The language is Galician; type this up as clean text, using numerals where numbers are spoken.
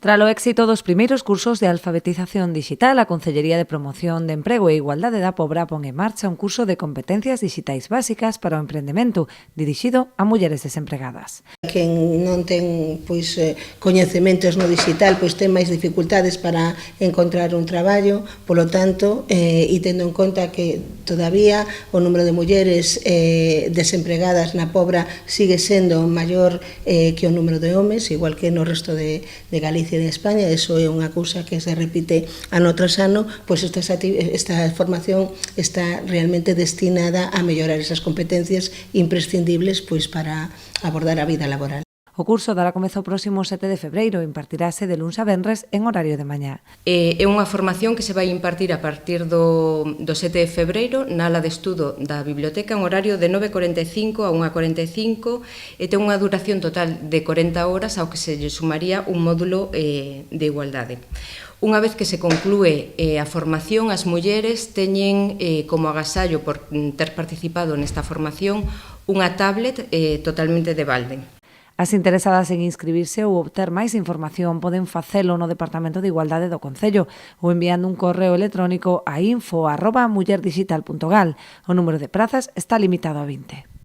Tras o éxito dos primeiros cursos de alfabetización digital, a Consellería de Promoción de Emprego e Igualdade da Pobra pon en marcha un curso de competencias digitais básicas para o emprendemento dirixido a mulleres desempregadas. Quen non ten coñecementos no digital ten máis dificultades para encontrar un traballo, polo tanto, e tendo en conta que todavía o número de mulleres desempregadas na Pobra sigue sendo maior que o número de homes, igual que no resto de Galicia e de España, eso é unha cousa que se repite ano tras ano, pois esta formación está realmente destinada a mellorar esas competencias imprescindibles para abordar a vida laboral. O curso dará comezo o próximo 7 de febreiro e impartirase de luns a venres en horario de mañá. É unha formación que se vai impartir a partir do 7 de febreiro na ala de estudo da biblioteca en horario de 9:45 a 1:45 e ten unha duración total de 40 horas ao que se lle sumaría un módulo de igualdade. Unha vez que se conclúe a formación, as mulleres teñen como agasallo por ter participado nesta formación unha tablet totalmente de balde. As interesadas en inscribirse ou obter máis información poden facelo no Departamento de Igualdade do Concello ou enviando un correo electrónico a info@mullerdigital.gal. O número de prazas está limitado a 20.